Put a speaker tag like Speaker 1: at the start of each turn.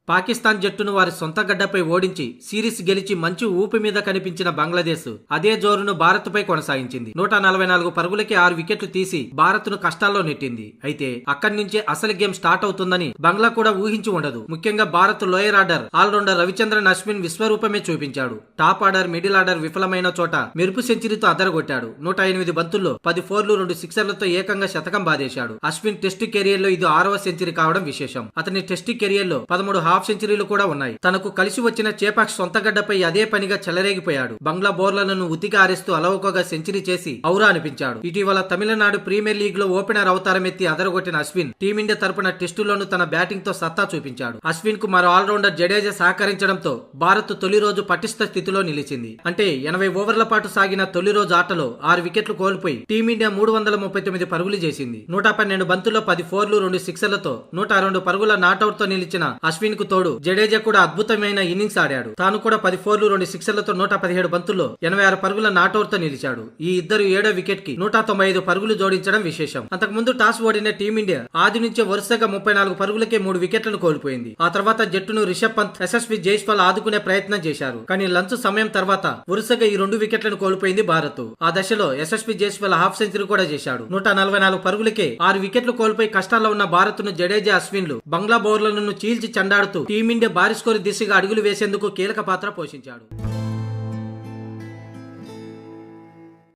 Speaker 1: పాకిస్తాన్ జట్టును వారి సొంత గడ్డపై ఓడించి సిరీస్ గెలిచి మంచి ఊపి మీద కనిపించిన బంగ్లాదేశ్ అదే జోరును భారత్ పై కొనసాగించింది. 144 పరుగులకి 6 వికెట్లు తీసి భారత్ ను కష్టాల్లో నెట్టింది. అయితే అక్కడి నుంచే అసలు గేమ్ స్టార్ట్ అవుతుందని బంగ్లా కూడా ఊహించి ఉండదు. ముఖ్యంగా Bharat lower order all rounder Ravichandran Ashwin విశ్వరూపమే చూపించాడు. టాప్ ఆర్డర్ మిడిల్ ఆర్డర్ విఫలమైన చోట మెరుపు సెంచరీతో అదరగొట్టాడు. 108 బంతుల్లో 10 ఫోర్లు 2 సిక్సర్లతో ఏకంగా శతకం బాదేశాడు. అశ్విన్ టెస్టు కెరియర్ లో ఇది 6వ సెంచరీ కావడం విశేషం. అతని టెస్టు కెరియర్ లో 13 హాఫ్ సెంచరీలు కూడా ఉన్నాయి. తనకు కలిసి వచ్చిన చేపాక్ సొంత గడ్డపై అదే పనిగా చెలరేగిపోయాడు. బంగ్లా బౌలర్లను ఉతికి ఆరేస్తూ అలవోకగా సెంచరీ చేసి ఔరా అనిపించాడు. ఇటీవల తమిళనాడు ప్రీమియర్ లీగ్ లో ఓపెనర్ అవతారం ఎత్తి అదరగొట్టిన అశ్విన్ టీమిండియా తరపున టెస్టులోనూ తన బ్యాటింగ్ తో సత్తా చూపించాడు. అశ్విన్ కు మరో ఆల్రౌండర్ జడేజా సహకరించడంతో భారత్ తొలి రోజు పటిష్ట స్థితిలో నిలిచింది. అంటే 80 ఓవర్ల పాటు సాగిన తొలి రోజు ఆటలో 6 వికెట్లు కోల్పోయి టీమిండియా 339 పరుగులు చేసింది. 112 బంతుల్లో 10 ఫోర్లు 2 సిక్సర్లతో 102 పరుగుల నాట్అవుట్ తో నిలిచిన అశ్విన్ కు తోడు జడేజా కూడా అద్భుతమైన ఇన్నింగ్స్ ఆడాడు. తాను కూడా 10 ఫోర్లు 2 సిక్సర్లతో 117 బంతుల్లో 86 పరుగుల నాట్అవుట్ తో నిలిచాడు. ఈ ఇద్దరు 7వ వికెట్ కి 195 పరుగులు జోడించడం విశేషం. అంతకుముందు టాస్ ఓడిన టీమిండియా ఆది నుంచే వరుసగా 34 పరుగులకే 3 వికెట్లను కోల్పోయింది. ఆ తర్వాత జట్టును రిషబ్ పంత్, యశస్వి జైస్వాల్ ఆదుకునే ప్రయత్నం చేశారు. కానీ లంచ్ సమయం తర్వాత వరుసగా ఈ 2 వికెట్లను కోల్పోయింది భారత్. ఆ దశలో యశస్వి జైస్వాల్ హాఫ్ సెంచరీ కూడా చేశాడు. 144 పరుగులకే 6 వికెట్లు కోల్పోయి కష్టాల్లో ఉన్న భారత్ ను జడేజా, అశ్విన్లు బంగ్లా బౌలర్లను చీల్చి చెండాడుతూ టీమిండియా భారీ స్కోరు దిశగా అడుగులు వేసేందుకు కీలక పాత్ర పోషించాడు.